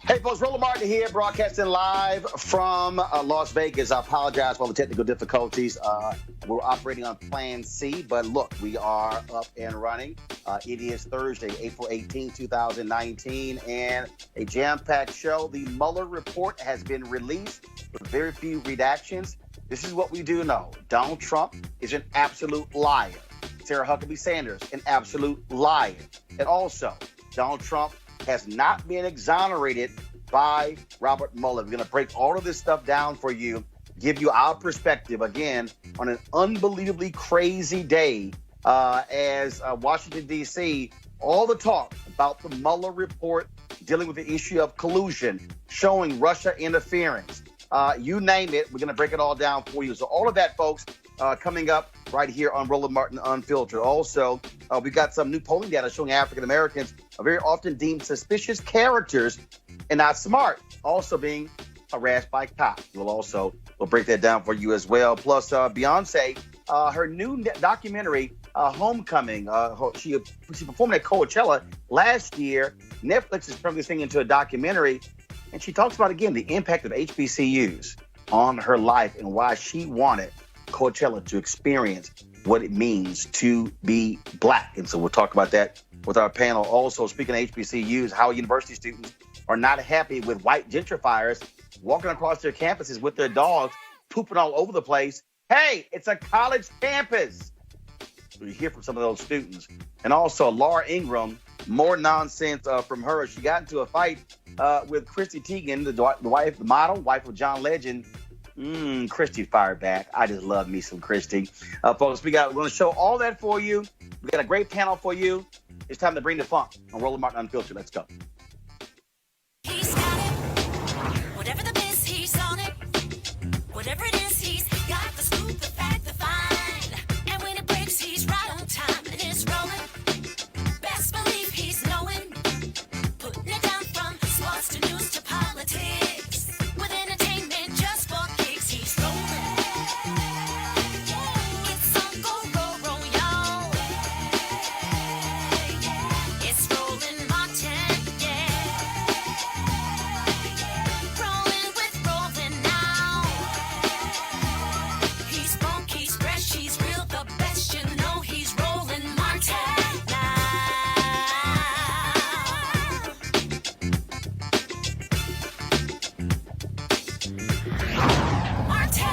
Hey, folks, Roland Martin here, broadcasting live from Las Vegas. I apologize for all the technical difficulties. We're operating on Plan C, but look, we are up and running. It is Thursday, April 18, 2019, and a jam-packed show. The Mueller report has been released with very few redactions. This is what we do know. Donald Trump is an absolute liar. Sarah Huckabee Sanders, an absolute liar. And also, Donald Trump has not been exonerated by Robert Mueller. We're going to break all of this stuff down for you, give you our perspective, again, on an unbelievably crazy day as Washington, D.C., all the talk about the Mueller report dealing with the issue of collusion, showing Russia interference. You name it, we're going to break it all down for you. So all of that, folks, coming up right here on Roland Martin Unfiltered. Also, we got some new polling data showing African Americans are very often deemed suspicious characters and not smart, also being harassed by cops. We'll break that down for you as well. Plus, Beyoncé, her new documentary, Homecoming. She performed at Coachella last year. Netflix is turning this thing into a documentary, and she talks about, again, the impact of HBCUs on her life and why she wanted Coachella to experience what it means to be black. And so we'll talk about that with our panel. Also, speaking of HBCUs, how university students are not happy with white gentrifiers walking across their campuses with their dogs, pooping all over the place. Hey, it's a college campus. We hear from some of those students. And also, Laura Ingraham, more nonsense from her. She got into a fight with Christy Teigen, the model, wife of John Legend. Christy fired back. I just love me some Christy. Folks, we're going to show all that for you. We got a great panel for you. It's time to bring the funk on Roland Martin Unfiltered. Let's go. He's got it. Whatever the biz, he's on it. Whatever it is, he's got the scoop, the fact, the find. And when it breaks, he's right on time and it's rolling. Best believe he's knowing. Putting it down from sports to news to politics. With entertainment just for kicks, he's rolling. It's on go, roll, y'all. It's Roland Martin, yeah. Rolling with Roland now. He's funk, he's fresh, he's real, the best, you know he's Roland Martin now. Martin.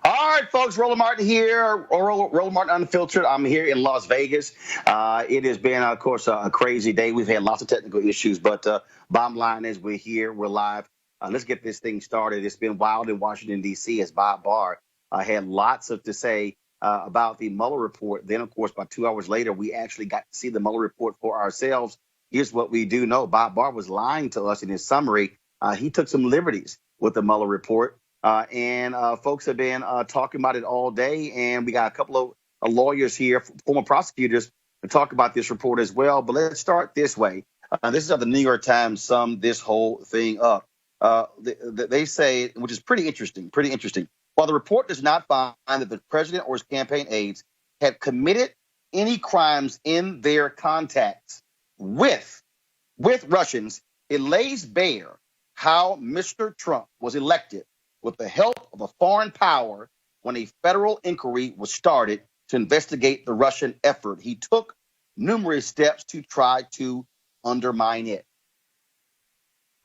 All right, folks, Roland Martin here, Roland Martin Unfiltered. I'm here in Las Vegas. It has been, of course, a crazy day. We've had lots of technical issues, but bottom line is we're here, we're live. Let's get this thing started. It's been wild in Washington, D.C., as Bob Barr had lots to say about the Mueller report. Then, of course, about 2 hours later, we actually got to see the Mueller report for ourselves. Here's what we do know. Bob Barr was lying to us in his summary. He took some liberties with the Mueller report. And folks have been talking about it all day. And we got a couple of lawyers here, former prosecutors, to talk about this report as well. But let's start this way. This is how the New York Times summed this whole thing up. They say, which is pretty interesting. While the report does not find that the president or his campaign aides had committed any crimes in their contacts with Russians, it lays bare how Mr. Trump was elected with the help of a foreign power when a federal inquiry was started to investigate the Russian effort. He took numerous steps to try to undermine it.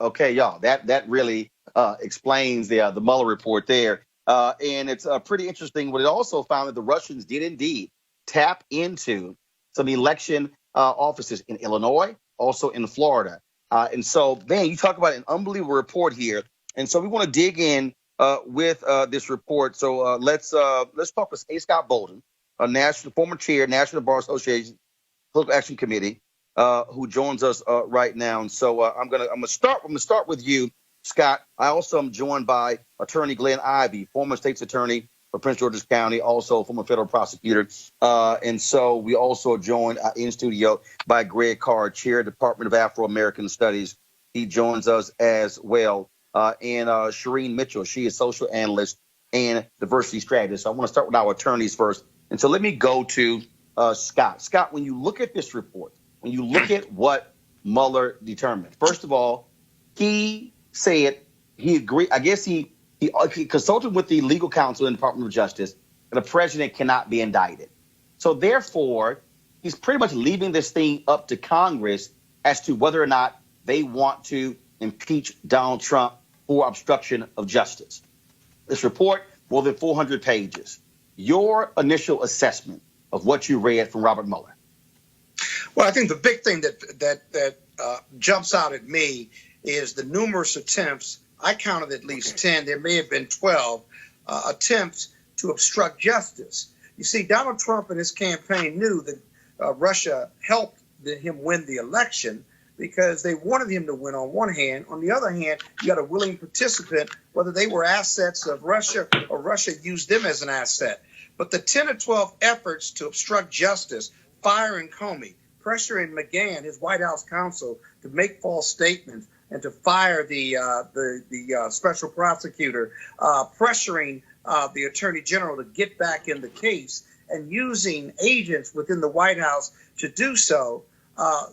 Okay, y'all, that really explains the Mueller report there. And it's pretty interesting. But it also found that the Russians did indeed tap into some election offices in Illinois, also in Florida. And so, man, you talk about an unbelievable report here. And so we want to dig in with this report. So let's talk with A. Scott Bolden, a former chair, National Bar Association Political Action Committee, who joins us right now. And so I'm gonna start with you, Scott. I also am joined by Attorney Glenn Ivey, former state's attorney for Prince George's County, also former federal prosecutor. And so we also joined in studio by Greg Carr, chair, Department of Afro-American Studies. He joins us as well. And Shireen Mitchell, she is social analyst and diversity strategist. So I want to start with our attorneys first. And so let me go to Scott. Scott, when you look at this report, when you look at what Mueller determined? First of all, he said he agreed. I guess he consulted with the legal counsel in the Department of Justice that the president cannot be indicted. So therefore, he's pretty much leaving this thing up to Congress as to whether or not they want to impeach Donald Trump for obstruction of justice. This report, more than 400 pages. Your initial assessment of what you read from Robert Mueller? Well, I think the big thing that jumps out at me is the numerous attempts. I counted at least 10. There may have been 12 attempts to obstruct justice. You see, Donald Trump and his campaign knew that Russia helped him win the election because they wanted him to win on one hand. On the other hand, you got a willing participant, whether they were assets of Russia or Russia used them as an asset. But the 10 or 12 efforts to obstruct justice, firing Comey, pressuring McGahn, his White House counsel, to make false statements and to fire the special prosecutor, pressuring the attorney general to get back in the case, and using agents within the White House to do so.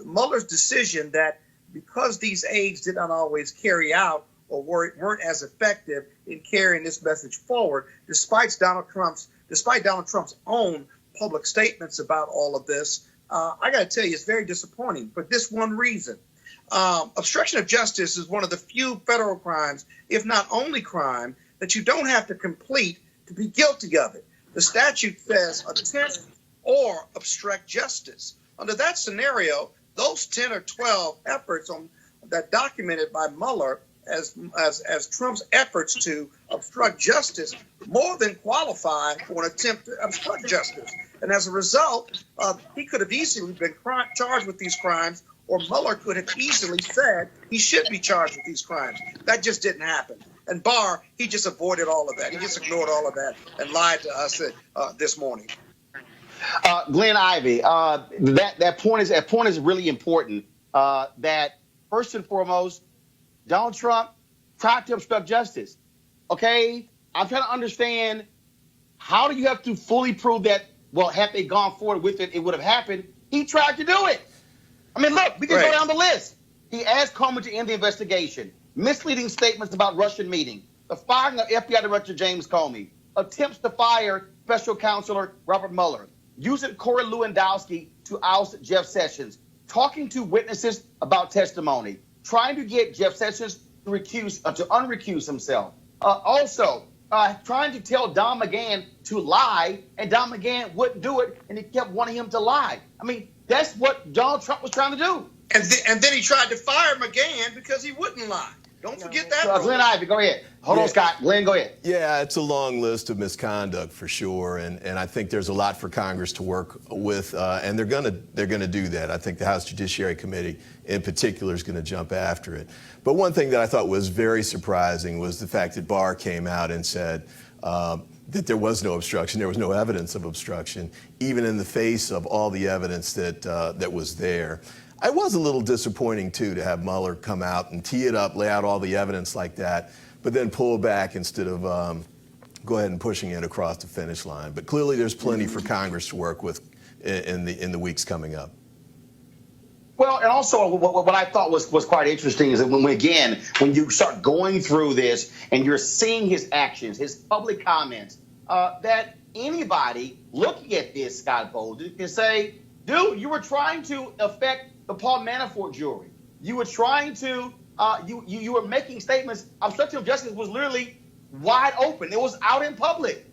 Mueller's decision that because these aides did not always carry out or weren't as effective in carrying this message forward, despite Donald Trump's own public statements about all of this, I got to tell you, it's very disappointing for this one reason. Obstruction of justice is one of the few federal crimes, if not only crime, that you don't have to complete to be guilty of it. The statute says attempt or obstruct justice. Under that scenario, those 10 or 12 efforts that documented by Mueller as Trump's efforts to obstruct justice more than qualify for an attempt to obstruct justice. And as a result, he could have easily been charged with these crimes, or Mueller could have easily said he should be charged with these crimes. That just didn't happen. And Barr, he just avoided all of that. He just ignored all of that and lied to us this morning. Glenn Ivey, that point is really important. That first and foremost, Donald Trump tried to obstruct justice. Okay, I'm trying to understand, how do you have to fully prove that? Well, had they gone forward with it, it would have happened. He tried to do it. I mean, look, we can go down the list. He asked Comey to end the investigation. Misleading statements about Russian meeting. The firing of FBI Director James Comey. Attempts to fire Special Counselor Robert Mueller. Using Corey Lewandowski to oust Jeff Sessions. Talking to witnesses about testimony. Trying to get Jeff Sessions to unrecuse himself. Also, trying to tell Don McGahn to lie, and Don McGahn wouldn't do it, and he kept wanting him to lie. I mean, that's what Donald Trump was trying to do. And then he tried to fire McGahn because he wouldn't lie. Don't forget that. Glenn Ivey, go ahead. Hold on, Scott. Glenn, go ahead. Yeah, it's a long list of misconduct for sure, and I think there's a lot for Congress to work with, and they're gonna do that. I think the House Judiciary Committee, in particular, is going to jump after it. But one thing that I thought was very surprising was the fact that Barr came out and said that there was no obstruction, there was no evidence of obstruction, even in the face of all the evidence that was there. It was a little disappointing, too, to have Mueller come out and tee it up, lay out all the evidence like that, but then pull back instead of go ahead and pushing it across the finish line. But clearly there's plenty for Congress to work with in the weeks coming up. Well, and also what I thought was quite interesting is that when you start going through this and you're seeing his actions, his public comments, that anybody looking at this, Scott Bolden, can say, dude, you were trying to affect the Paul Manafort jury. You were trying to, you were making statements. Obstruction of justice was literally wide open. It was out in public.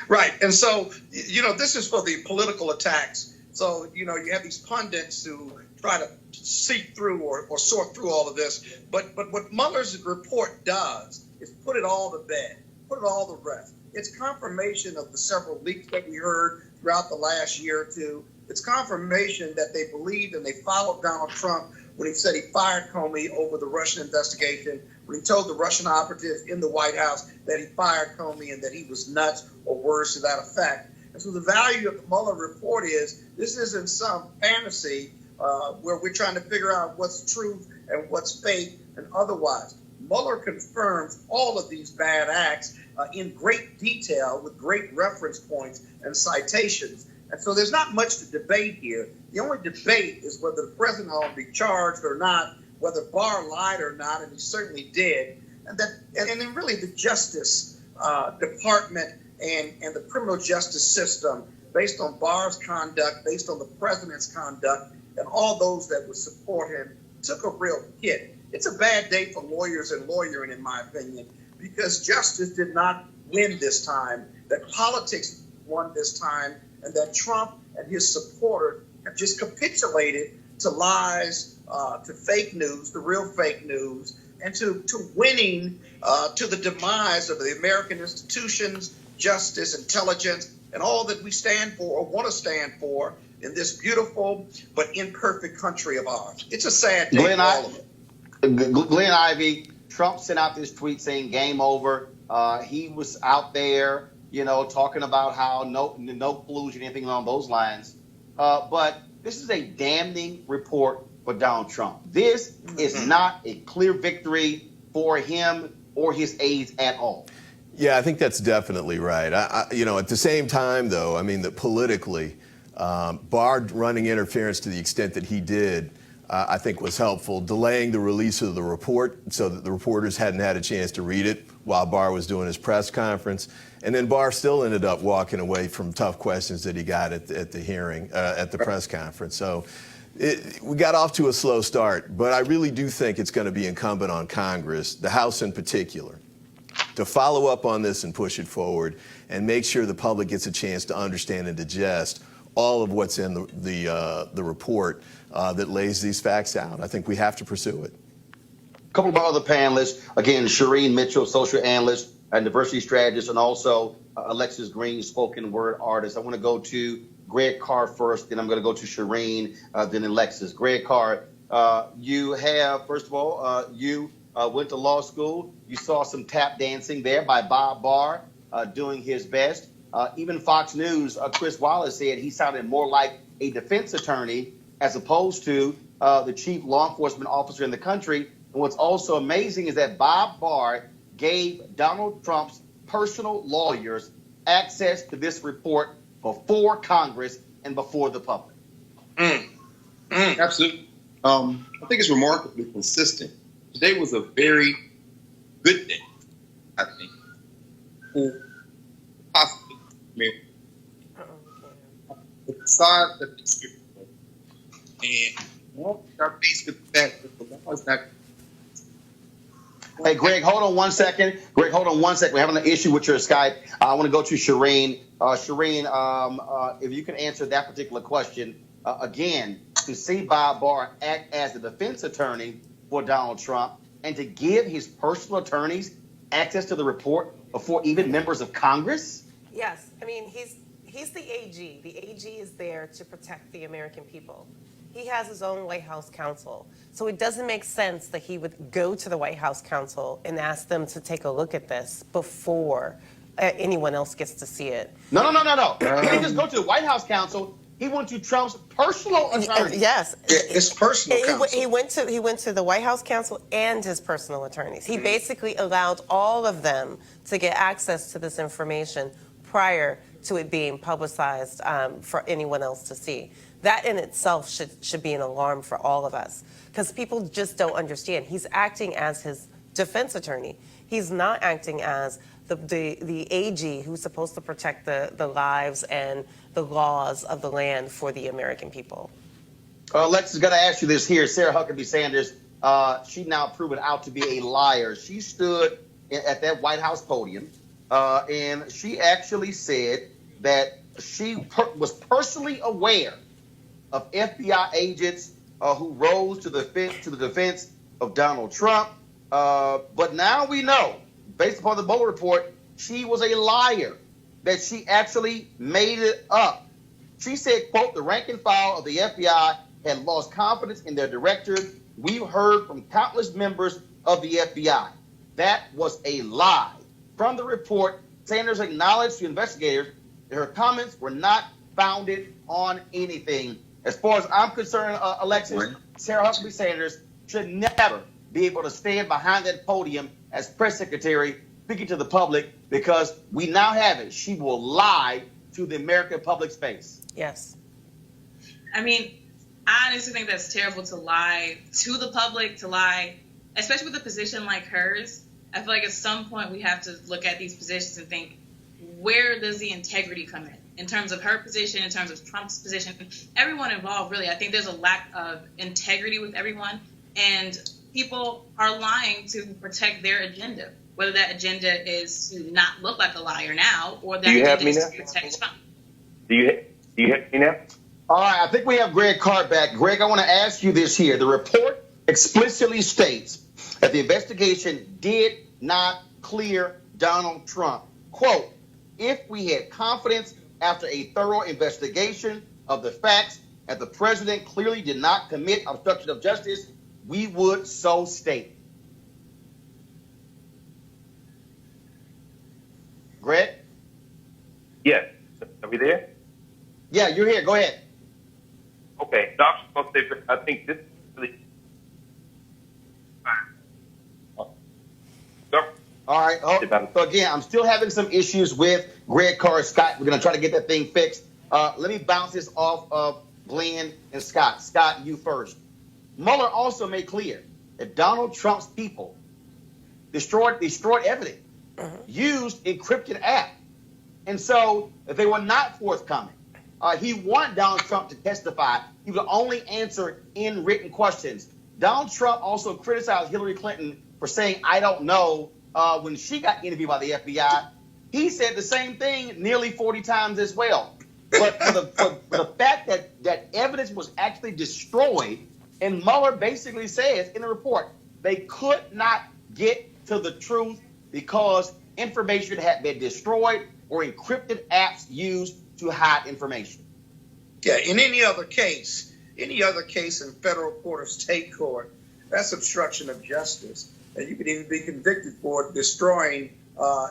Right. And so, this is for the political attacks. So, you have these pundits who try to seek through or sort through all of this. But what Mueller's report does is put it all to bed, put it all to rest. It's confirmation of the several leaks that we heard throughout the last year or two. It's confirmation that they believed and they followed Donald Trump when he said he fired Comey over the Russian investigation, when he told the Russian operatives in the White House that he fired Comey and that he was nuts or words to that effect. And so the value of the Mueller report is this isn't some fantasy where we're trying to figure out what's truth and what's fake and otherwise. Mueller confirms all of these bad acts in great detail with great reference points and citations. And so there's not much to debate here. The only debate is whether the president ought to be charged or not, whether Barr lied or not, and he certainly did. And then really the Justice Department and the criminal justice system, based on Barr's conduct, based on the president's conduct, and all those that would support him, took a real hit. It's a bad day for lawyers and lawyering, in my opinion, because justice did not win this time, that politics won this time, and that Trump and his supporters have just capitulated to lies, to fake news, the real fake news, and to winning, to the demise of the American institutions, justice, intelligence, and all that we stand for or want to stand for in this beautiful but imperfect country of ours. It's a sad day for all of it. Glenn Ivey, Trump sent out this tweet saying game over. He was out there, talking about how no collusion, anything along those lines. But this is a damning report for Donald Trump. This is not a clear victory for him or his aides at all. Yeah, I think that's definitely right. At the same time, though, that politically, Barr running interference to the extent that he did, I think was helpful, delaying the release of the report so that the reporters hadn't had a chance to read it while Barr was doing his press conference. And then Barr still ended up walking away from tough questions that he got at the hearing, at the press conference. So we got off to a slow start, but I really do think it's going to be incumbent on Congress, the House in particular, to follow up on this and push it forward and make sure the public gets a chance to understand and digest all of what's in the report that lays these facts out. I think we have to pursue it. A couple of our other panelists, again, Shireen Mitchell, social analyst and diversity strategist, and also Alexis Green, spoken word artist. I want to go to Greg Carr first, then I'm going to go to Shireen, then Alexis. Greg Carr, you have, first of all, you went to law school. You saw some tap dancing there by Bob Barr doing his best. Even Fox News, Chris Wallace said he sounded more like a defense attorney as opposed to the chief law enforcement officer in the country. And what's also amazing is that Bob Barr gave Donald Trump's personal lawyers access to this report before Congress and before the public. Absolutely. I think it's remarkably consistent. Today was a very good day, I think, for possibly America. Besides the description, and we are faced with the fact that the law is not. Hey, Greg, hold on one second. We're having an issue with your Skype. I want to go to Shireen. Shireen, if you can answer that particular question. Again, to see Bob Barr act as the defense attorney for Donald Trump and to give his personal attorneys access to the report before even members of Congress? Yes. He's the AG. The AG is there to protect the American people. He has his own White House counsel. So it doesn't make sense that he would go to the White House counsel and ask them to take a look at this before anyone else gets to see it. No. He didn't just go to the White House counsel. He went to Trump's personal attorney. Yes. His personal counsel. He went to the White House counsel and his personal attorneys. He basically allowed all of them to get access to this information prior to it being publicized for anyone else to see. That in itself should be an alarm for all of us, because people just don't understand. He's acting as his defense attorney. He's not acting as the AG who's supposed to protect the lives and the laws of the land for the American people. Lex is going to ask you this here. Sarah Huckabee Sanders, she now proven out to be a liar. She stood at that White House podium, and she actually said that she was personally aware of FBI agents who rose to the defense of Donald Trump. But now we know, based upon the Mueller report, she was a liar, that she actually made it up. She said, quote, the rank and file of the FBI had lost confidence in their directors. We've heard from countless members of the FBI. That was a lie. From the report, Sanders acknowledged to investigators that her comments were not founded on anything. As far as I'm concerned, Alexis, Sarah Huckabee Sanders should never be able to stand behind that podium as press secretary speaking to the public, because we now have it. She will lie to the American public's face. Yes. I mean, I honestly think that's terrible to lie to the public, to lie, especially with a position like hers. I feel like at some point we have to look at these positions and think, where does the integrity come in terms of her position, in terms of Trump's position, everyone involved, really. I think there's a lack of integrity with everyone, and people are lying to protect their agenda, whether that agenda is to not look like a liar now or that agenda is to protect Trump. Do you hear me now? All right, I think we have Greg Carr back. Greg, I want to ask you this here. The report explicitly states that the investigation did not clear Donald Trump. Quote, if we had confidence after a thorough investigation of the facts that the president clearly did not commit obstruction of justice, we would so state. Greg? Yes. Are we there? Yeah, you're here. Go ahead. Okay. Dr. I think this is really All right. So again, I'm still having some issues with Greg Carr. Scott, we're going to try to get that thing fixed. Let me bounce this off of Glenn and Scott. Scott, you first. Mueller also made clear that Donald Trump's people destroyed evidence, used encrypted apps. And so if they were not forthcoming, he wanted Donald Trump to testify. He would only answer in written questions. Donald Trump also criticized Hillary Clinton for saying, I don't know, when she got interviewed by the FBI. He said the same thing nearly 40 times as well. But for the fact that evidence was actually destroyed, and Mueller basically says in the report, they could not get to the truth because information had been destroyed or encrypted apps used to hide information. Yeah, in any other case in federal court or state court, that's obstruction of justice. And you could even be convicted for destroying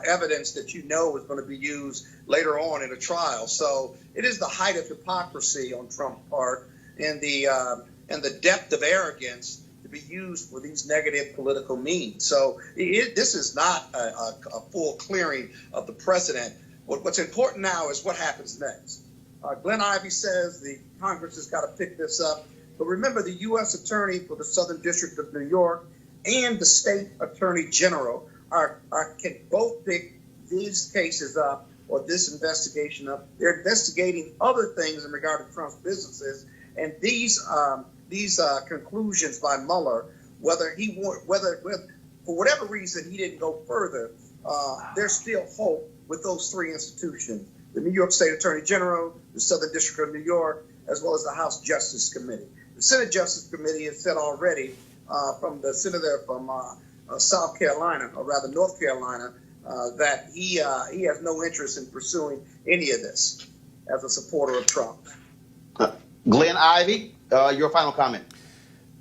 evidence that you know is going to be used later on in a trial. So it is the height of hypocrisy on Trump's part and the depth of arrogance to be used for these negative political means. So this is not a full clearing of the president. What's important now is what happens next. Glenn Ivey says the Congress has got to pick this up. But remember, the U.S. Attorney for the Southern District of New York and the State Attorney General can both pick these cases up or this investigation up. They're investigating other things in regard to Trump's businesses, and these conclusions by Mueller, whether for whatever reason he didn't go further, there's still hope with those three institutions: the New York State Attorney General, the Southern District of New York, as well as the House Justice Committee. The Senate Justice Committee has said already from the senator from South Carolina, or rather North Carolina, that he has no interest in pursuing any of this as a supporter of Trump. Glenn Ivey, your final comment.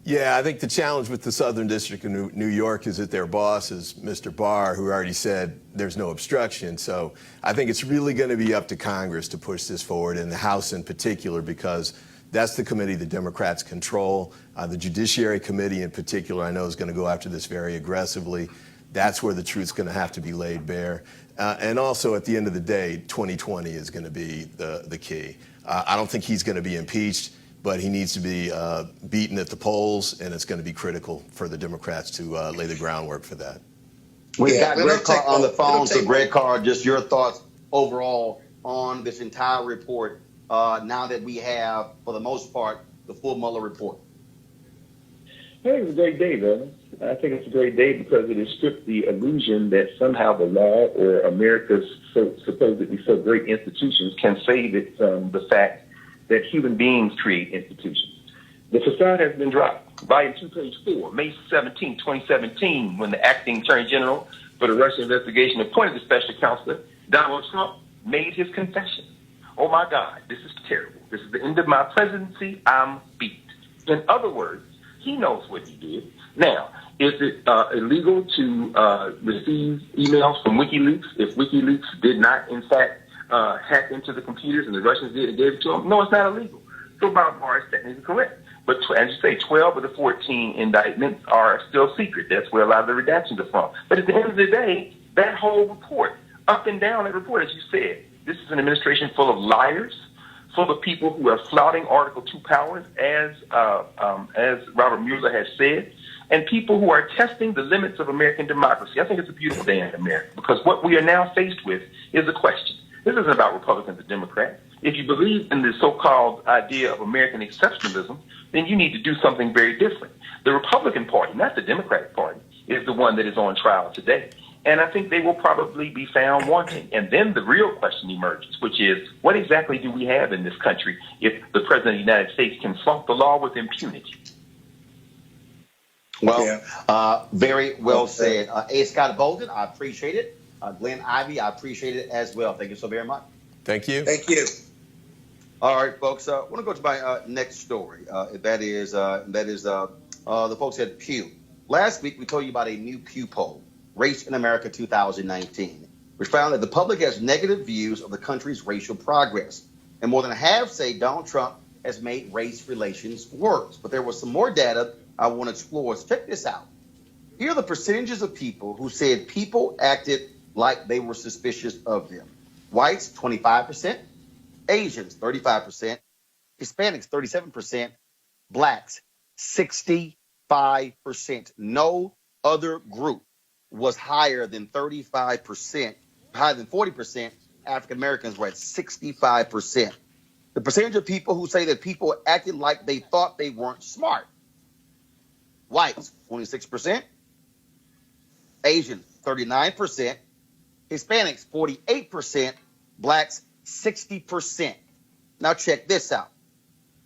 Yeah, I think the challenge with the Southern District of New York is that their boss is Mr. Barr, who already said there's no obstruction. So I think it's really going to be up to Congress to push this forward, and the House in particular, because that's the committee the Democrats control. The Judiciary Committee in particular, I know, is going to go after this very aggressively. That's where the truth's going to have to be laid bare. And also, at the end of the day, 2020 is going to be the key. I don't think he's going to be impeached, but he needs to be beaten at the polls, and it's going to be critical for the Democrats to lay the groundwork for that. We've got Greg Carr on the phone. So, Greg Carr, just your thoughts overall on this entire report now that we have, for the most part, the full Mueller report. I think it's a great day, brother. I think it's a great day because it has stripped the illusion that somehow the law or America's supposedly so great institutions can save it from the fact that human beings create institutions. The facade has been dropped. Volume 2, page 4, May 17, 2017, when the acting Attorney General for the Russia investigation appointed the special counselor, Donald Trump, made his confession. Oh, my God, this is terrible. This is the end of my presidency. I'm beat. In other words, he knows what he did. Now, is it illegal to receive emails from WikiLeaks if WikiLeaks did not, in fact, hack into the computers and the Russians did and gave it to them? No, it's not illegal. So Bob Barr is technically correct. But as you say, 12 of the 14 indictments are still secret. That's where a lot of the redactions are from. But at the end of the day, that whole report, up and down that report, as you said, this is an administration full of liars, for the people who are flouting Article 2 powers, as Robert Mueller has said, and people who are testing the limits of American democracy. I think it's a beautiful day in America, because what we are now faced with is a question. This isn't about Republicans and Democrats. If you believe in the so-called idea of American exceptionalism, then you need to do something very different. The Republican Party, not the Democratic Party, is the one that is on trial today. And I think they will probably be found wanting. And then the real question emerges, which is, what exactly do we have in this country if the President of the United States can flunk the law with impunity? Well, very well said. A. Scott Bolden, I appreciate it. Glenn Ivey, I appreciate it as well. Thank you so very much. Thank you. Thank you. All right, folks. I want to go to my next story. That is the folks at Pew. Last week, we told you about a new Pew poll, Race in America 2019, which found that the public has negative views of the country's racial progress. And more than half say Donald Trump has made race relations worse. But there was some more data I want to explore. So check this out. Here are the percentages of people who said people acted like they were suspicious of them. Whites, 25%. Asians, 35%. Hispanics, 37%. Blacks, 65%. No other group was higher than 35%, higher than 40%. African Americans were at 65%. The percentage of people who say that people acted like they thought they weren't smart. Whites, 26%. Asians, 39%. Hispanics, 48%. Blacks, 60%. Now check this out.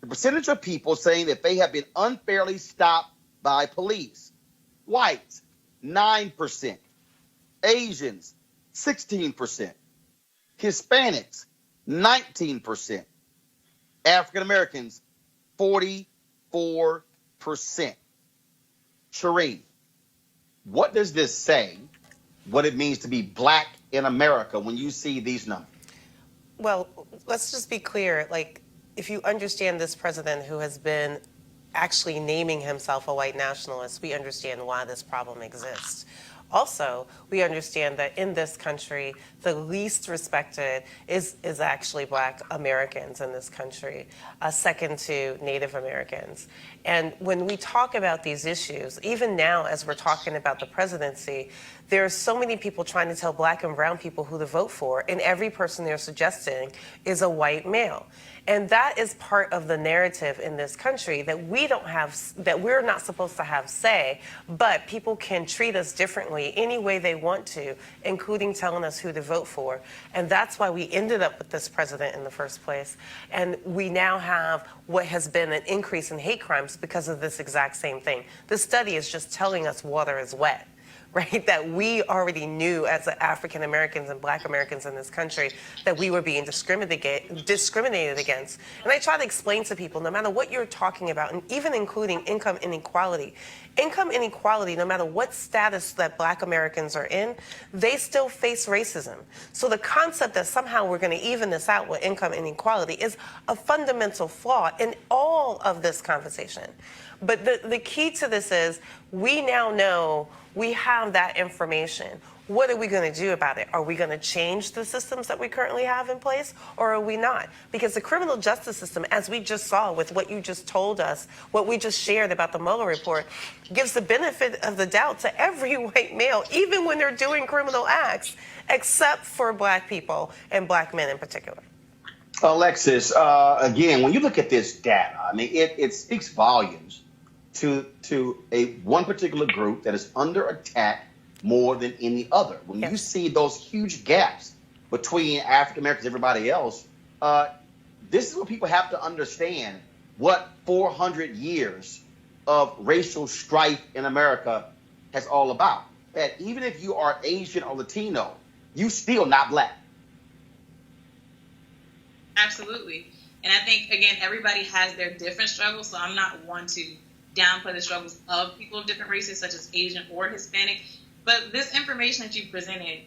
The percentage of people saying that they have been unfairly stopped by police. Whites, 9%. Asians, 16%. Hispanics, 19%. African Americans, 44%. Shireen, what does this say, what it means to be black in America when you see these numbers? Well, let's just be clear. Like, if you understand this president who has been actually naming himself a white nationalist, we understand why this problem exists. Also, we understand that in this country, the least respected is actually Black Americans in this country, second to Native Americans. And when we talk about these issues, even now as we're talking about the presidency, there are so many people trying to tell Black and brown people who to vote for, and every person they're suggesting is a white male. And that is part of the narrative in this country, that we don't have, that we're not supposed to have say, but people can treat us differently any way they want to, including telling us who to vote for. And that's why we ended up with this president in the first place. And we now have what has been an increase in hate crimes because of this exact same thing. This study is just telling us water is wet. Right, that we already knew as African Americans and Black Americans in this country that we were being discriminated against. And I try to explain to people, no matter what you're talking about, and even including income inequality, no matter what status that Black Americans are in, they still face racism. So the concept that somehow we're going to even this out with income inequality is a fundamental flaw in all of this conversation. But the key to this is we now know we have that information. What are we going to do about it? Are we going to change the systems that we currently have in place, or are we not? Because the criminal justice system, as we just saw with what you just told us, what we just shared about the Mueller report, gives the benefit of the doubt to every white male, even when they're doing criminal acts, except for Black people and Black men in particular. Alexis, again, when you look at this data, I mean, it speaks volumes to one particular group that is under attack more than any other. When you see those huge gaps between African Americans and everybody else, this is what people have to understand what 400 years of racial strife in America has all about. That even if you are Asian or Latino, you still not Black. Absolutely. And I think, again, everybody has their different struggles, so I'm not one to downplay the struggles of people of different races, such as Asian or Hispanic. But this information that you presented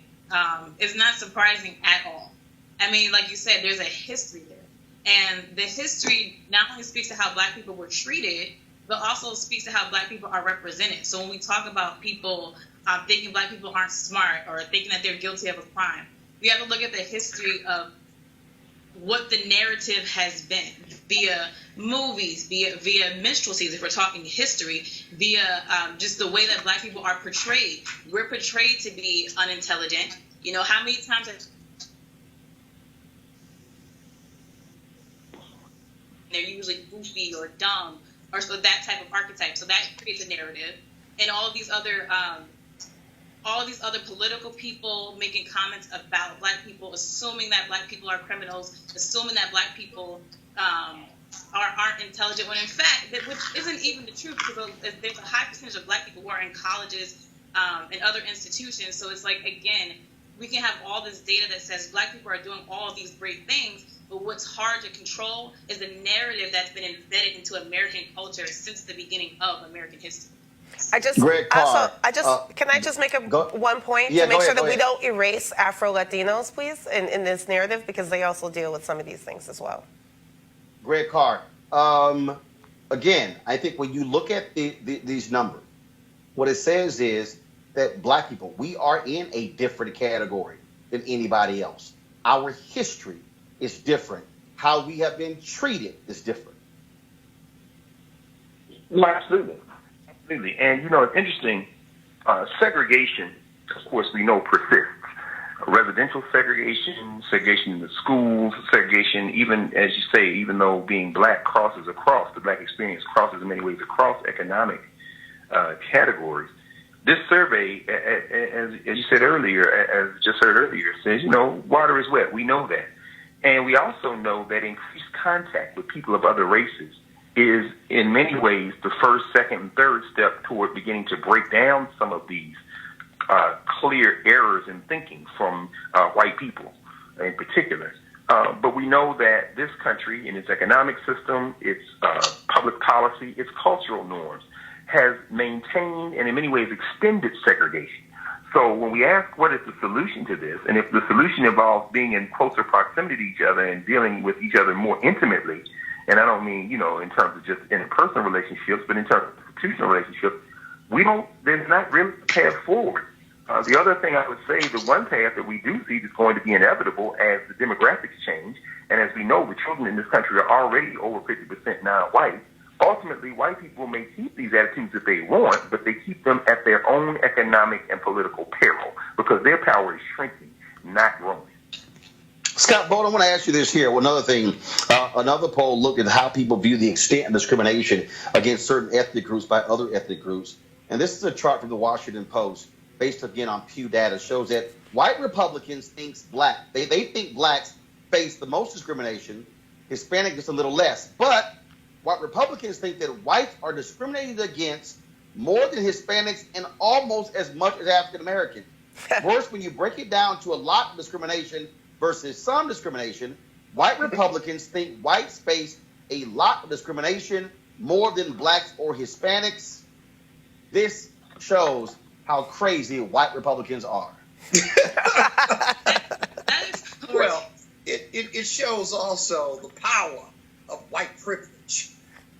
is not surprising at all. I mean, like you said, there's a history there. And the history not only speaks to how Black people were treated, but also speaks to how Black people are represented. So when we talk about people thinking Black people aren't smart or thinking that they're guilty of a crime, we have to look at the history of what the narrative has been via movies, via minstrelsies, if we're talking history, via just the way that Black people are portrayed. We're portrayed to be unintelligent. You know, how many times they're usually goofy or dumb, or so that type of archetype. So that creates a narrative, and all of these other political people making comments about Black people, assuming that Black people are criminals, assuming that Black people aren't intelligent, when in fact, which isn't even the truth, because there's a high percentage of Black people who are in colleges and other institutions. So it's like, again, we can have all this data that says Black people are doing all of these great things, but what's hard to control is the narrative that's been embedded into American culture since the beginning of American history. Greg Carr, can I just make one point to make sure that we don't erase Afro-Latinos, please, in this narrative, because they also deal with some of these things as well. Greg Carr, again, I think when you look at these numbers, what it says is that Black people, we are in a different category than anybody else. Our history is different. How we have been treated is different. Absolutely. Absolutely. And, you know, it's interesting. Segregation, of course, we know persists. Residential segregation, segregation in the schools, segregation, even, as you say, even though being Black crosses across, the Black experience crosses in many ways across economic categories. This survey, as you said earlier, as just heard earlier, says, you know, water is wet. We know that. And we also know that increased contact with people of other races is in many ways the first, second, and third step toward beginning to break down some of these clear errors in thinking from white people in particular. But we know that this country, in its economic system, its public policy, its cultural norms, has maintained and in many ways extended segregation. So when we ask what is the solution to this, and if the solution involves being in closer proximity to each other and dealing with each other more intimately, and I don't mean, you know, in terms of just interpersonal relationships, but in terms of institutional relationships, there's not really a path forward. The other thing I would say, the one path that we do see is going to be inevitable as the demographics change, and as we know, the children in this country are already over 50% non-white. Ultimately, white people may keep these attitudes if they want, but they keep them at their own economic and political peril because their power is shrinking, not growing. Scott Bolt, I want to ask you this here. Another thing, another poll looked at how people view the extent of discrimination against certain ethnic groups by other ethnic groups. And this is a chart from the Washington Post based, again, on Pew data, shows that white Republicans think they think Blacks face the most discrimination, Hispanic just a little less. But white Republicans think that whites are discriminated against more than Hispanics and almost as much as African Americans. Worse, when you break it down to a lot of discrimination versus some discrimination, white Republicans think whites face a lot of discrimination more than Blacks or Hispanics. This shows how crazy white Republicans are. Well, it shows also the power of white privilege.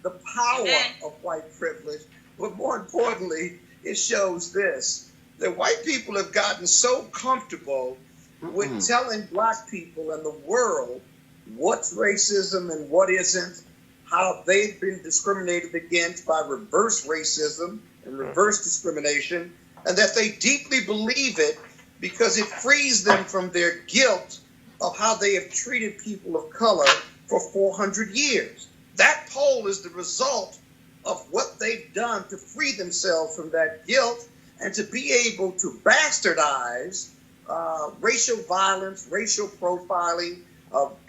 The power of white privilege. But more importantly, it shows this, that white people have gotten so comfortable with telling Black people and the world what's racism and what isn't, how they've been discriminated against by reverse racism and reverse discrimination, and that they deeply believe it because it frees them from their guilt of how they have treated people of color for 400 years. That poll is the result of what they've done to free themselves from that guilt and to be able to bastardize racial violence, racial profiling,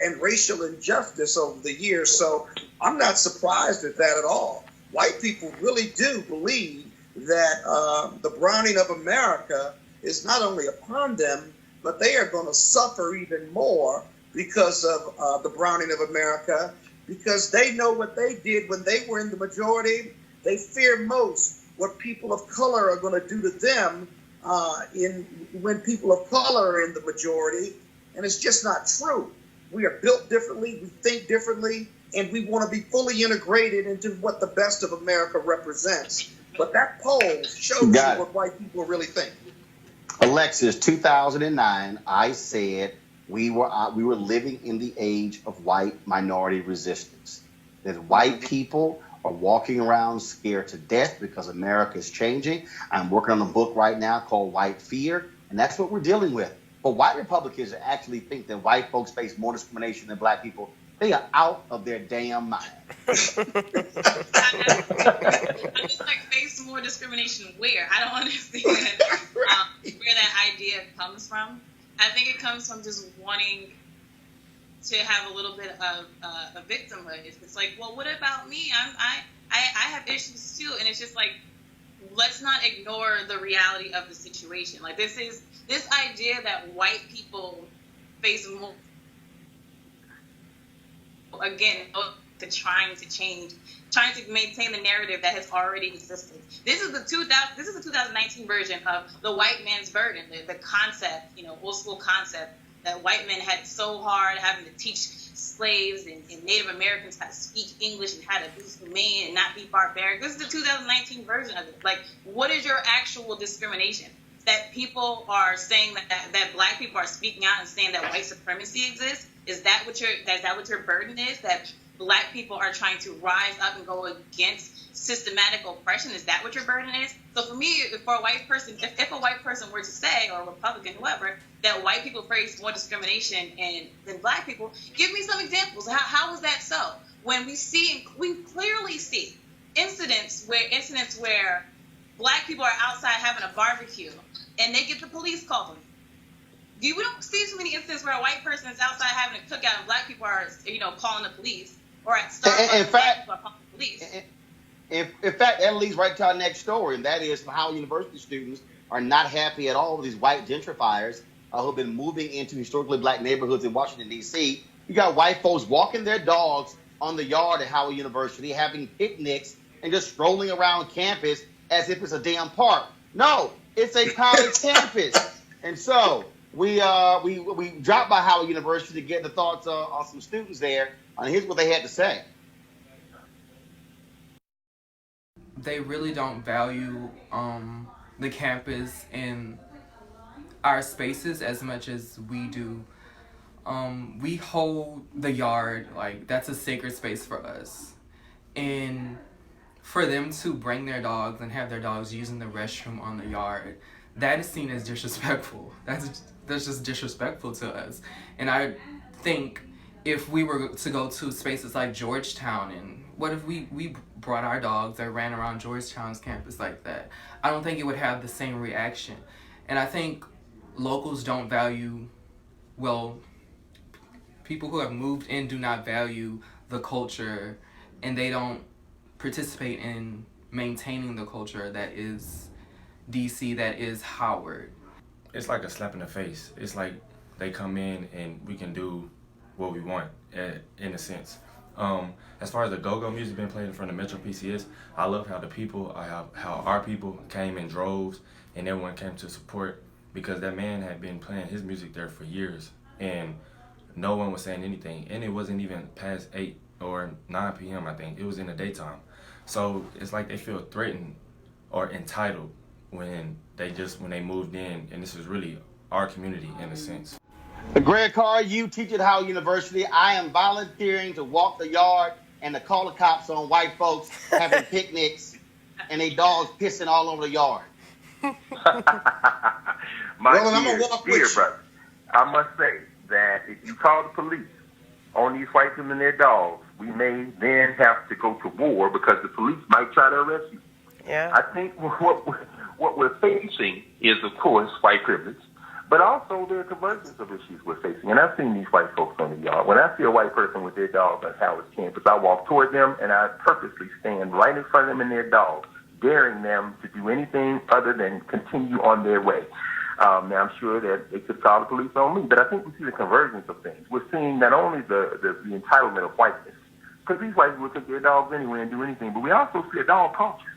and racial injustice over the years. So I'm not surprised at that at all. White people really do believe that the browning of America is not only upon them, but they are going to suffer even more because of the browning of America, because they know what they did when they were in the majority. They fear most what people of color are going to do to them when people of color are in the majority. And it's just not true. We are built differently, we think differently, and we want to be fully integrated into what the best of America represents. But that poll shows you what white people really think. Alexis, 2009, I said we were living in the age of white minority resistance. That white people are walking around scared to death because America is changing. I'm working on a book right now called White Fear, and that's what we're dealing with. But white Republicans actually think that white folks face more discrimination than black people. They are out of their damn mind. I'm just like, face more discrimination where? I don't understand where that idea comes from. I think it comes from just wanting to have a little bit of a victimhood. It's like, well, what about me? I have issues too, and it's just like, let's not ignore the reality of the situation. Like, this idea that white people face more, again, to trying to change, trying to maintain the narrative that has already existed. This is the 2019 version of the white man's burden, the concept, old school concept that white men had so hard having to teach slaves and Native Americans how to speak English and how to be humane and not be barbaric. This is the 2019 version of it. Like, what is your actual discrimination? That people are saying that black people are speaking out and saying that white supremacy exists? Is that what your burden is? That black people are trying to rise up and go against systematic oppression? Is that what your burden is? So for me, for a white person, if a white person were to say, or a Republican, whoever, that white people face more discrimination than black people, give me some examples. How is that so? When we clearly see incidents where black people are outside having a barbecue and they get the police called. We don't see too many instances where a white person is outside having a cookout and black people are, calling the police, or at Starbucks, in fact, black people are calling the police. In fact, that leads right to our next story, and that is how university students are not happy at all with these white gentrifiers who have been moving into historically black neighborhoods in Washington, D.C. You got white folks walking their dogs on the yard at Howard University, having picnics and just strolling around campus as if it's a damn park. No, it's a college campus. And so we dropped by Howard University to get the thoughts on some students there. And here's what they had to say. They really don't value the campus and our spaces as much as we do. We hold the yard, like, that's a sacred space for us. And for them to bring their dogs and have their dogs using the restroom on the yard, that is seen as disrespectful. That's just disrespectful to us. And I think if we were to go to spaces like Georgetown, and what if we brought our dogs that ran around Georgetown's campus like that? I don't think it would have the same reaction. And I think locals don't value, people who have moved in do not value the culture, and they don't participate in maintaining the culture that is DC, that is Howard. It's like a slap in the face. It's like they come in and we can do what we want, in a sense. As far as the go-go music being played in front of Metro PCS, I love how how our people came in droves and everyone came to support, because that man had been playing his music there for years and no one was saying anything. And it wasn't even past 8 or 9 p.m. I think. It was in the daytime. So it's like they feel threatened or entitled when they moved in, and this is really our community in a sense. Greg Carr, you teach at Howard University. I am volunteering to walk the yard and to call the cops on white folks having picnics and they dogs pissing all over the yard. Dear brother, I must say that if you call the police on these white people and their dogs, we may then have to go to war because the police might try to arrest you. Yeah. I think what we're facing is, of course, white privilege, but also there are convergence of issues we're facing. And I've seen these white folks on the yard. When I see a white person with their dog on Howard campus, I walk toward them and I purposely stand right in front of them and their dog, daring them to do anything other than continue on their way. Now, I'm sure that they could call the police on me, but I think we see the convergence of things. We're seeing not only the entitlement of whiteness, because these white people take their dogs anywhere and do anything, but we also see a dog culture.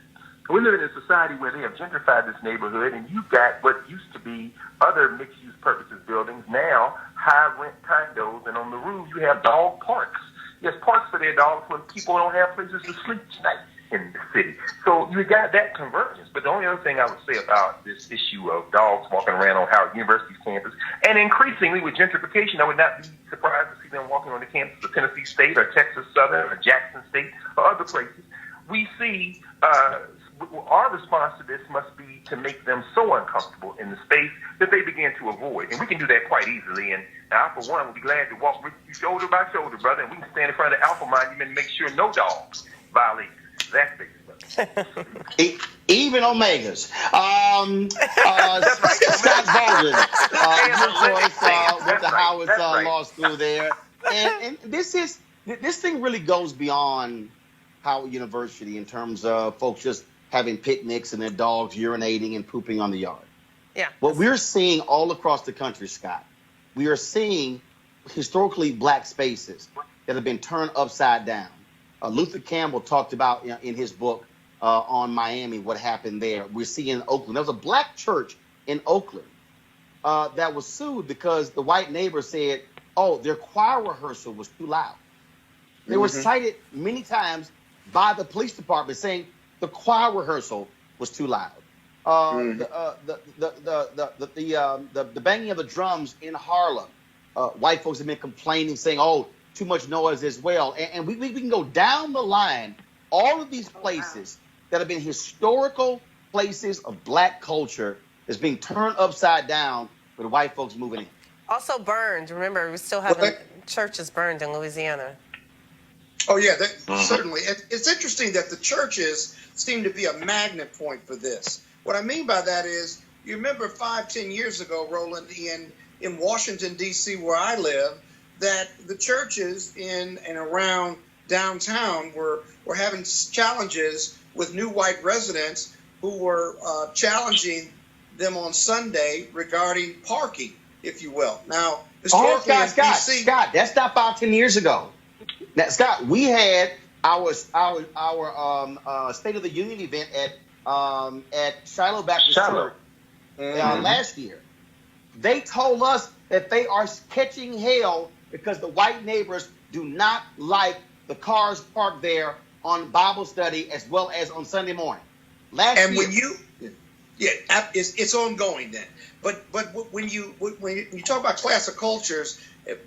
We live in a society where they have gentrified this neighborhood, and you've got what used to be other mixed-use purposes buildings, now high-rent condos, and on the roof you have dog parks. There's parks for their dogs when people don't have places to sleep tonight. in the city. So you got that convergence. But the only other thing I would say about this issue of dogs walking around on Howard University's campus, and increasingly with gentrification, I would not be surprised to see them walking on the campus of Tennessee State or Texas Southern or Jackson State or other places. We see our response to this must be to make them so uncomfortable in the space that they begin to avoid. And we can do that quite easily. And I, for one, would be glad to walk with you shoulder by shoulder, brother, and we can stand in front of the Alpha Monument and make sure no dogs violate that space. Even Omegas. Scott Baldwin, your choice with the Howard Law School there. And this thing really goes beyond Howard University in terms of folks just having picnics and their dogs urinating and pooping on the yard. Yeah. What we're seeing all across the country, Scott, we are seeing historically black spaces that have been turned upside down. Luther Campbell talked about in his book on Miami what happened there. We're seeing in Oakland. There was a black church in Oakland that was sued because the white neighbor said, oh, their choir rehearsal was too loud. They were cited many times by the police department saying the choir rehearsal was too loud. The banging of the drums in Harlem, white folks have been complaining, saying, oh, too much noise as well. And we can go down the line, all of these places that have been historical places of black culture is being turned upside down with white folks moving in. Also burned. Remember, we still have churches burned in Louisiana. Oh, yeah, certainly. It's interesting that the churches seem to be a magnet point for this. What I mean by that is, you remember 5-10 years ago, Roland, in Washington, D.C., where I live, that the churches in and around downtown were having challenges with new white residents who were challenging them on Sunday regarding parking, if you will. Now, historically in D.C. Scott, that's not 5-10 years ago. Now, Scott, we had our State of the Union event at Shiloh Baptist Church last year. They told us that they are catching hell because the white neighbors do not like the cars parked there on Bible study as well as on Sunday morning. It's ongoing then. But when you talk about class of cultures,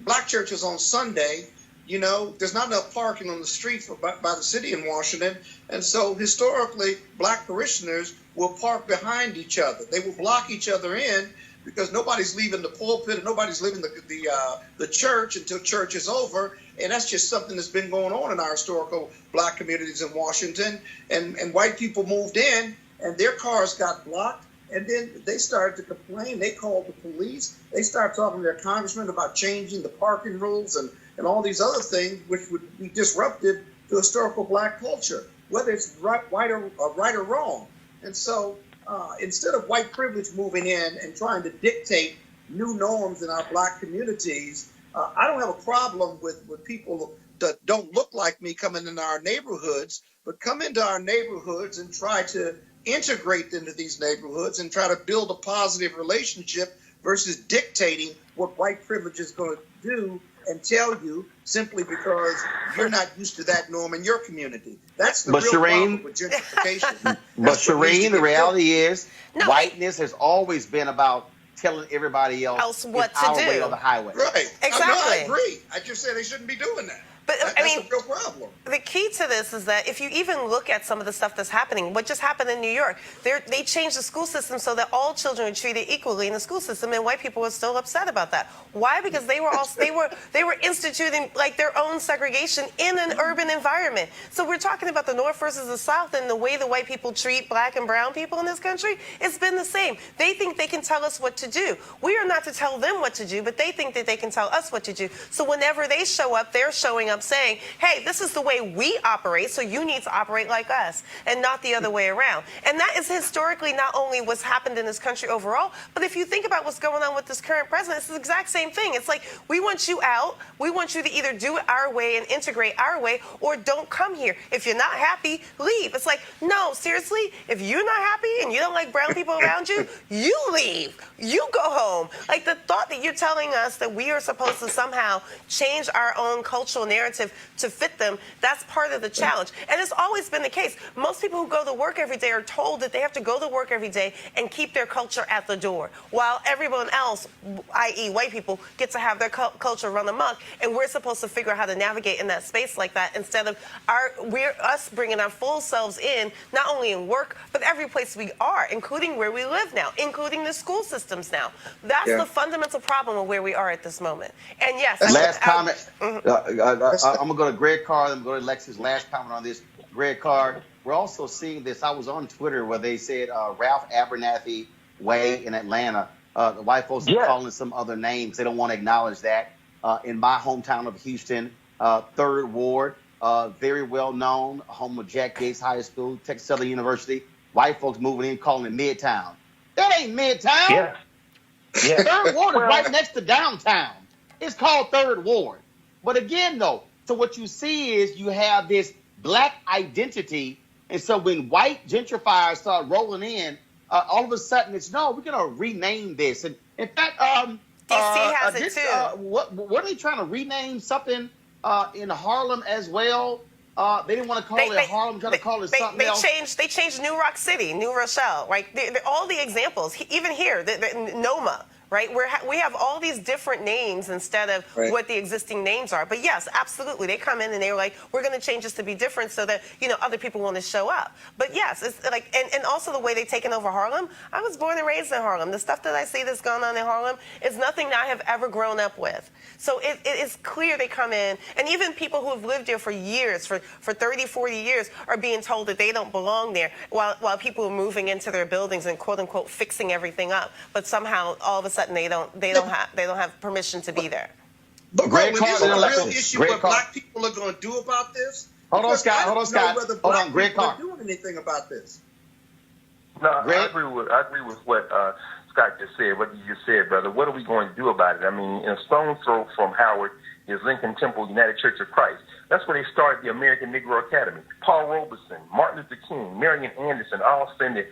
black churches on Sunday, there's not enough parking on the street by the city in Washington. And so historically, black parishioners will park behind each other. They will block each other in because nobody's leaving the pulpit and nobody's leaving the church until church is over. And that's just something that's been going on in our historical black communities in Washington. And white people moved in and their cars got blocked. And then they started to complain. They called the police. They started talking to their congressman about changing the parking rules and all these other things, which would be disruptive to historical black culture, whether it's right or wrong. And so instead of white privilege moving in and trying to dictate new norms in our black communities, I don't have a problem with people that don't look like me coming into our neighborhoods, but come into our neighborhoods and try to integrate into these neighborhoods and try to build a positive relationship versus dictating what white privilege is going to do and tell you simply because you're not used to that norm in your community. That's the real problem with gentrification. But Shireen, the reality is whiteness has always been about telling everybody else what to do. Way or the highway. Right. Exactly. I agree. I just said they shouldn't be doing that. But that's a real problem. The key to this is that if you even look at some of the stuff that's happening, what just happened in New York, they changed the school system so that all children are treated equally in the school system, and white people were still upset about that. Why? Because they were instituting like their own segregation in an urban environment. So we're talking about the North versus the South, and the way the white people treat black and brown people in this country, it's been the same. They think they can tell us what to do. We are not to tell them what to do, but they think that they can tell us what to do. So whenever they show up, they're showing up saying, hey, this is the way we operate, so you need to operate like us, and not the other way around. And that is historically not only what's happened in this country overall, but if you think about what's going on with this current president, it's the exact same thing. It's like, we want you out, we want you to either do it our way and integrate our way, or don't come here. If you're not happy, leave. It's like, no, seriously, if you're not happy and you don't like brown people around you, you leave. You go home. Like, the thought that you're telling us that we are supposed to somehow change our own cultural narrative narrative to fit them, that's part of the challenge. And it's always been the case. Most people who go to work every day are told that they have to go to work every day and keep their culture at the door, while everyone else, i.e. white people, get to have their culture run amok, and we're supposed to figure out how to navigate in that space like that instead of us bringing our full selves in, not only in work, but every place we are, including where we live now, including the school systems now. That's the fundamental problem of where we are at this moment. And yes, last comment. I'm gonna go to Greg Carr. I'm gonna go to Alexis. Last comment on this, Greg Carr. We're also seeing this. I was on Twitter where they said Ralph Abernathy Way in Atlanta. The white folks are calling some other names. They don't want to acknowledge that. In my hometown of Houston, 3rd Ward, very well known, home of Jack Yates High School, Texas Southern University. White folks moving in, calling it Midtown. That ain't Midtown. Yeah. 3rd Ward is right next to downtown. It's called 3rd Ward. But again, though, so what you see is you have this black identity. And so when white gentrifiers start rolling in, all of a sudden it's, no, we're going to rename this. And in fact, DC has it too. What are they trying to rename something in Harlem as well? They didn't want to call it Harlem, trying to call it something else. They changed New Rock City, New Rochelle, right? All the examples, even here, Noma, right? We have all these different names instead of what the existing names are. But yes, absolutely, they come in and they're like, we're going to change this to be different so that other people want to show up. But yes, it's like, and also the way they've taken over Harlem. I was born and raised in Harlem. The stuff that I see that's going on in Harlem is nothing that I have ever grown up with. So it is clear they come in, and even people who have lived here for years, for 30, 40 years, are being told that they don't belong there, while people are moving into their buildings and quote unquote fixing everything up. But somehow all of a sudden they don't have permission to be there. But Roland, is it a real issue what black people are going to do about this? Hold on, Scott. Hold on, Greg Carr. Doing anything about this? No, I agree with what Scott just said. What you just said, brother. What are we going to do about it? I mean, in a stone's throw from Howard is Lincoln Temple United Church of Christ. That's where they started the American Negro Academy. Paul Robeson, Martin Luther King, Marion Anderson, all saying that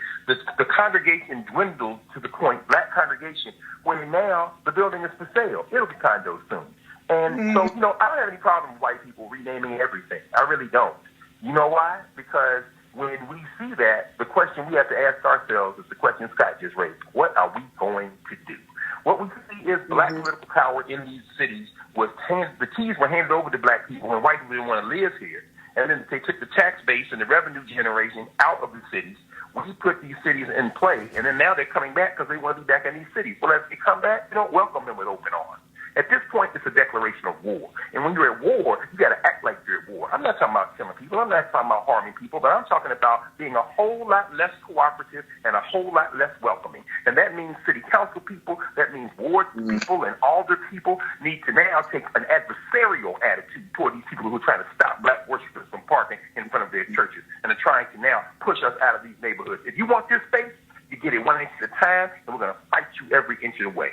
the congregation dwindled to the point, black congregation, where now the building is for sale. It'll be condos soon. And so, I don't have any problem with white people renaming everything. I really don't. You know why? Because when we see that, the question we have to ask ourselves is the question Scott just raised. What are we going to do? What we see is black political power in these cities the keys were handed over to black people when white people didn't want to live here. And then they took the tax base and the revenue generation out of the cities. We put these cities in play, and then now they're coming back because they want to be back in these cities. Well, as they come back, you don't welcome them with open arms. At this point, it's a declaration of war. And when you're at war, you got to act like you're at war. I'm not talking about killing people. I'm not talking about harming people. But I'm talking about being a whole lot less cooperative and a whole lot less welcoming. And that means city council people, that means ward people and alder people need to now take an adversarial attitude toward these people who are trying to stop black worshipers from parking in front of their churches and are trying to now push us out of these neighborhoods. If you want this space, you get it 1 inch at a time, and we're going to fight you every inch of the way.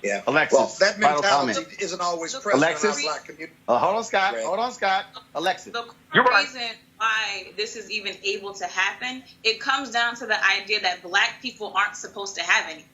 Yeah. Alexis, well, that mentality isn't always present in our black community. Hold on, Scott. Alexis. The reason why this is even able to happen, it comes down to the idea that black people aren't supposed to have anything.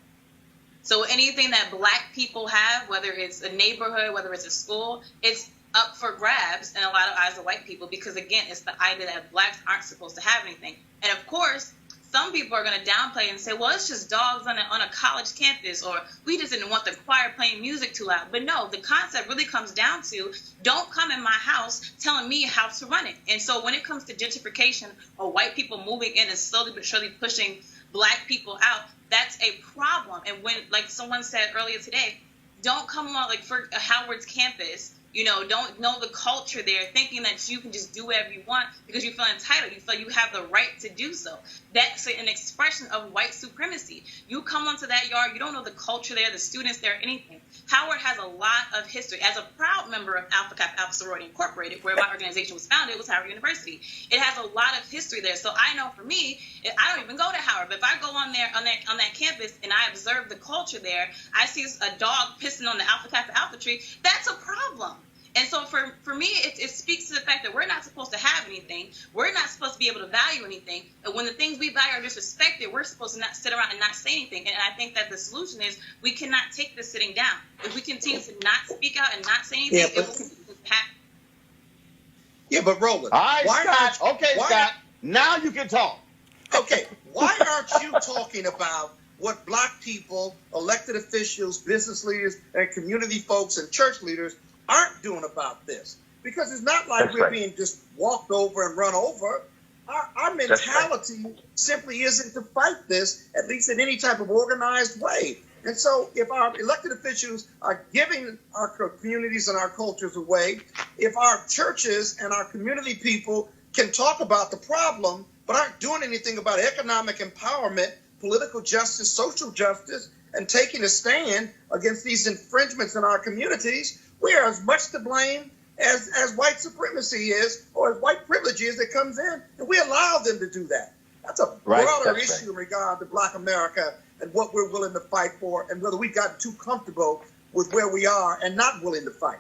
So anything that black people have, whether it's a neighborhood, whether it's a school, it's up for grabs in a lot of eyes of white people because, again, it's the idea that blacks aren't supposed to have anything. And, of course, some people are going to downplay and say, well, it's just dogs on a college campus, or we just didn't want the choir playing music too loud. But no, the concept really comes down to don't come in my house telling me how to run it. And so when it comes to gentrification or white people moving in and slowly but surely pushing black people out, that's a problem. And when, like someone said earlier today, don't come along like for Howard's campus, don't know the culture there, thinking that you can just do whatever you want because you feel entitled. You feel you have the right to do so. That's an expression of white supremacy. You come onto that yard, you don't know the culture there, the students there, anything. Howard has a lot of history. As a proud member of Alpha Kappa Alpha Sorority Incorporated, where my organization was founded, it was Howard University. It has a lot of history there. So I know for me, I don't even go to Howard, but if I go on there on that campus and I observe the culture there, I see a dog pissing on the Alpha Kappa Alpha tree, that's a problem. And so for me, it speaks to the fact that we're not supposed to have anything. We're not supposed to be able to value anything. And when the things we value are disrespected, we're supposed to not sit around and not say anything. And I think that the solution is we cannot take this sitting down. If we continue to not speak out and not say anything, it will continue to happen. Yeah, but Roland. All right, why Scott. aren't- Okay, why- Scott. Now you can talk. Okay, why aren't you talking about what black people, elected officials, business leaders, and community folks and church leaders aren't doing about this? Because it's not like That's we're right. being just walked over and run over. Our mentality simply isn't to fight this, at least in any type of organized way. And so if our elected officials are giving our communities and our cultures away, if our churches and our community people can talk about the problem, but aren't doing anything about economic empowerment, political justice, social justice, and taking a stand against these infringements in our communities, we are as much to blame as white supremacy is, or as white privilege is that comes in, and we allow them to do that. That's a broader issue in regard to Black America and what we're willing to fight for, and whether we've gotten too comfortable with where we are and not willing to fight.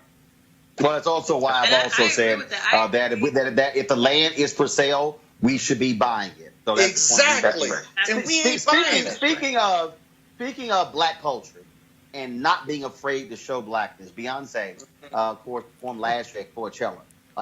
Well, it's also why I've also said that if the land is for sale, we should be buying it. So that's exactly. And we ain't buying it. Speaking of black culture and not being afraid to show blackness, Beyoncé, of course, performed last year at Coachella.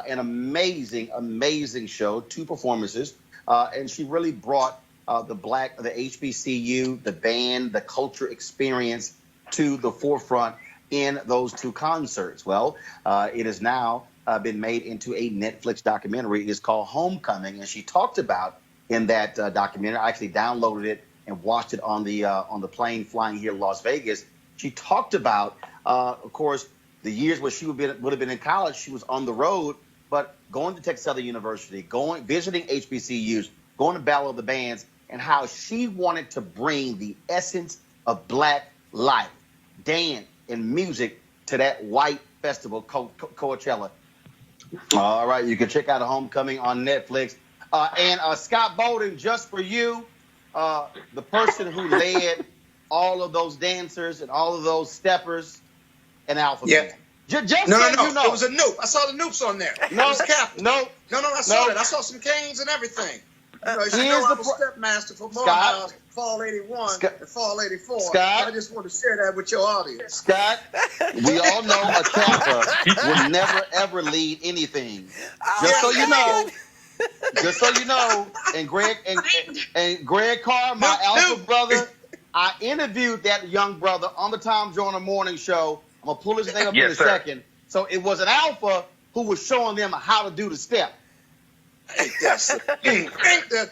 An amazing show, 2 performances, and she really brought the HBCU, the band, the culture experience to the forefront in those 2 concerts. Well, it has now been made into a Netflix documentary. It is called Homecoming, and she talked about in that documentary. I actually downloaded it and watched it on the plane flying here to Las Vegas. She talked about, of course, the years where she would have been in college. She was on the road, but going to Texas Southern University, visiting HBCUs, going to Battle of the Bands, and how she wanted to bring the essence of black life, dance, and music to that white festival, Coachella. All right, you can check out Homecoming on Netflix. And Scott Bolden, just for you, the person who led all of those dancers and all of those steppers and Alpha Man. No. It was a Noop. I saw the Noops on there. No, it was Captain. No, I saw that. I saw some canes and everything. I was stepmaster for Morehouse, Fall 81 and Fall 84. Scott, I just want to share that with your audience. Scott, we all know a Kappa will never, ever lead anything. Just so you know, and Greg Carr, my alpha brother, I interviewed that young brother on the Tom Joyner Morning Show. I'm going to pull his name up in a second. So it was an alpha who was showing them how to do the step. He had a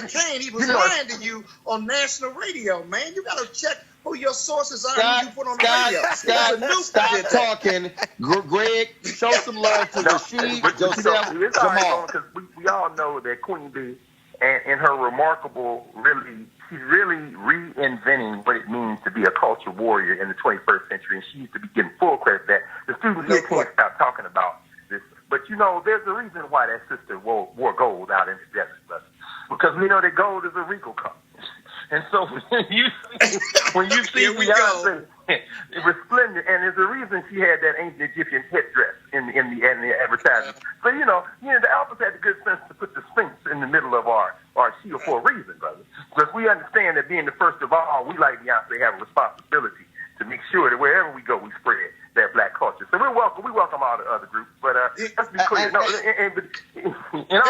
cane. He was lying to you on national radio, man. You got to check who your sources are who you put on the radio. Stop talking. Greg, show some love to Rashid, Joseph, it's Jamal. all right, because we all know that Queen Bee and her remarkable, she's really reinventing what it means to be a culture warrior in the 21st century, and she used to be getting full credit for that. The students here can't stop talking about this. But, there's a reason why that sister wore gold out in the desert, brother. Because we know that gold is a regal color. And so when you see Beyonce resplendent, and there's a reason she had that ancient Egyptian headdress in the advertisement. So the Alphas had the good sense to put the Sphinx in the middle of our shield for a reason, brother. Because we understand that being the first of all, we like Beyonce have a responsibility to make sure that wherever we go, we spread that black culture. So we welcome all the other groups, but let's be clear. In all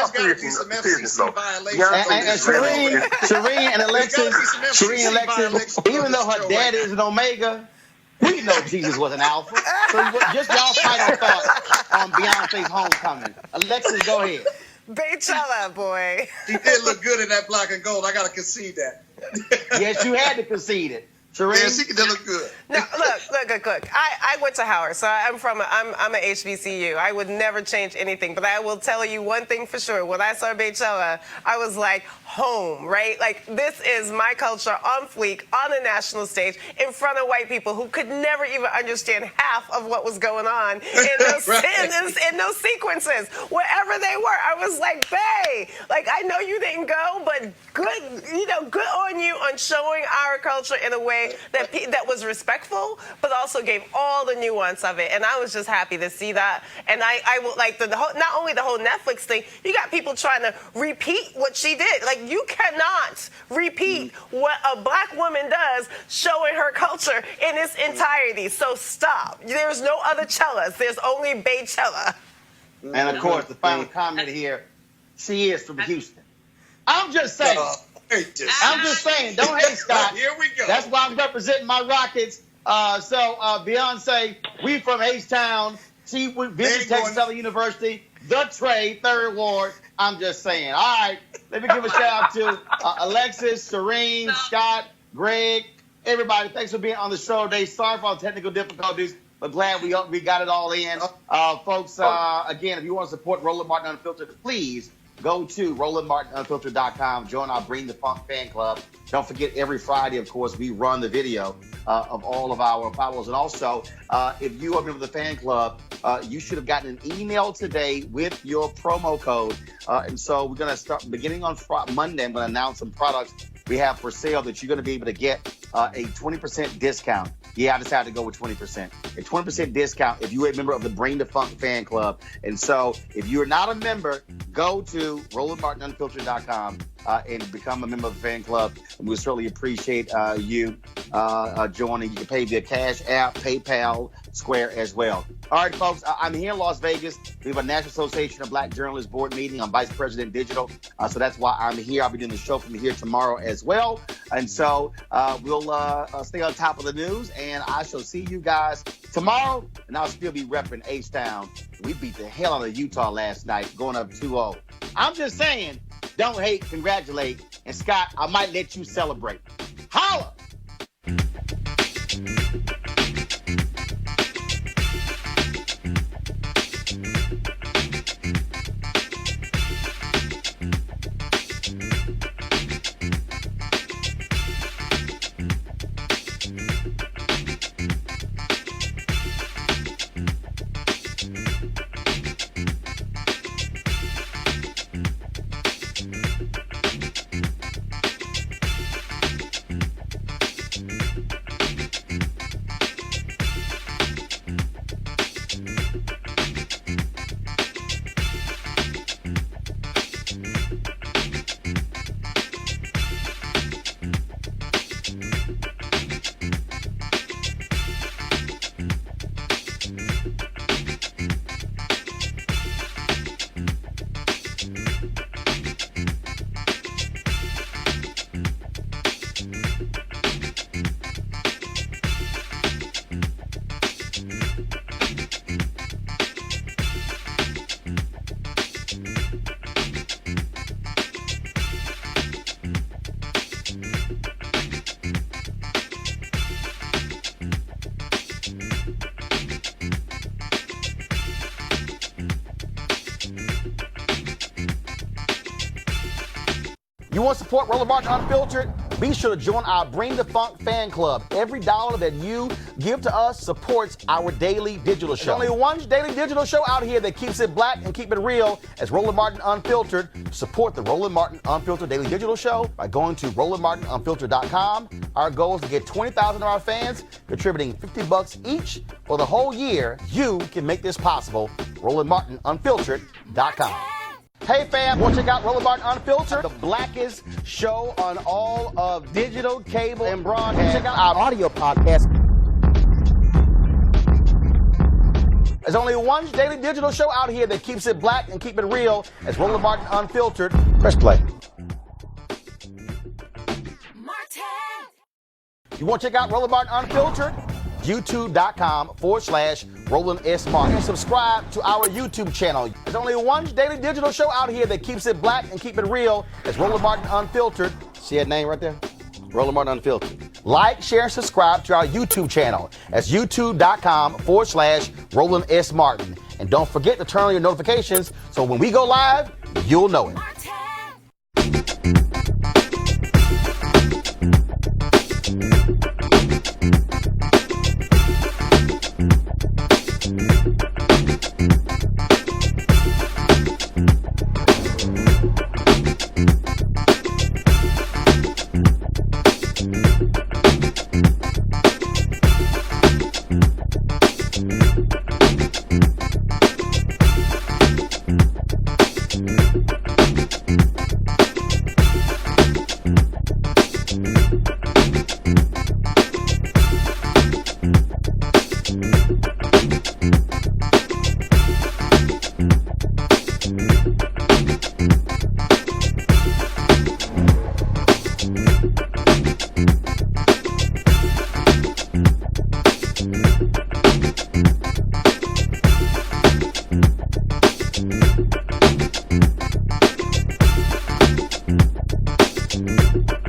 seriousness, Shireen and Alexis, even though her dad is an Omega, we know Jesus was an Alpha. So just y'all final thoughts on Beyonce's Homecoming. Alexis, go ahead. Baychella, boy. She did look good in that black and gold. I got to concede that. Yes, you had to concede it. Shireen? Yeah, she did look good. No, look. I went to Howard, so I'm a HBCU. I would never change anything, but I will tell you one thing for sure. When I saw Baychella, I was like, home, right? Like, this is my culture on fleek, on a national stage, in front of white people who could never even understand half of what was going on in those, in those sequences. Wherever they were, I was like, Bay, like, I know you didn't go, but good, good on you on showing our culture in a way that was respectful, but also gave all the nuance of it. And I was just happy to see that. And I will like not only the whole Netflix thing, you got people trying to repeat what she did. Like, you cannot repeat what a black woman does, showing her culture in its entirety. So stop. There's no other Cellas. There's only Baychella. And of course, the final comment here, she is from Houston. I'm just saying. I'm just saying. Don't hate, Scott. Here we go. That's why I'm representing my Rockets. Beyonce, we from H-Town. She visited Texas Southern University, the trade, Third Ward. I'm just saying. All right. Let me give a shout out to Alexis, Serene, Scott, Greg, everybody. Thanks for being on the show today. Sorry for all the technical difficulties, but glad we got it all in. Folks, again, if you want to support Roland Martin Unfiltered, please go to RolandMartinUnfiltered.com. Join our Bring the Funk fan club. Don't forget, every Friday, of course, we run the video of all of our follows. And also, if you are a member of the fan club, you should have gotten an email today with your promo code. And so we're going to start beginning on Monday. I'm going to announce some products we have for sale that you're going to be able to get a 20% discount. Yeah, I decided to go with 20%. A 20% discount if you're a member of the Bring the Funk fan club. And so if you're not a member, go to RolandMartinUnfiltered.com and become a member of the fan club. And we certainly appreciate you joining. You can pay via Cash App, PayPal, Square as well. All right, folks, I'm here in Las Vegas. We have a National Association of Black Journalists board meeting. I'm Vice President Digital, so that's why I'm here. I'll be doing the show from here tomorrow as well. And so we'll stay on top of the news, and I shall see you guys tomorrow, and I'll still be repping H-Town. We beat the hell out of Utah last night, going up 2-0. I'm just saying, don't hate, congratulate. And Scott, I might let you celebrate. Holla! You want to support Roland Martin Unfiltered? Be sure to join our Bring the Funk fan club. Every dollar that you give to us supports our daily digital show. There's only one daily digital show out here that keeps it black and keep it real as Roland Martin Unfiltered. Support the Roland Martin Unfiltered daily digital show by going to RolandMartinUnfiltered.com. Our goal is to get 20,000 of our fans contributing $50 each for the whole year. You can make this possible. RolandMartinUnfiltered.com. Hey fam, want to check out Roland Martin Unfiltered, the blackest show on all of digital, cable, and broadcast. Check out our audio podcast. There's only one daily digital show out here that keeps it black and keep it real as Roland Martin Unfiltered. Press play. You want to check out Roland Martin Unfiltered? YouTube.com/Roland S. Martin. And subscribe to our YouTube channel. There's only one daily digital show out here that keeps it black and keep it real. It's Roland Martin Unfiltered. See that name right there? Roland Martin Unfiltered. Like, share, and subscribe to our YouTube channel. That's YouTube.com/Roland S. Martin. And don't forget to turn on your notifications so when we go live, you'll know it. Gentrification.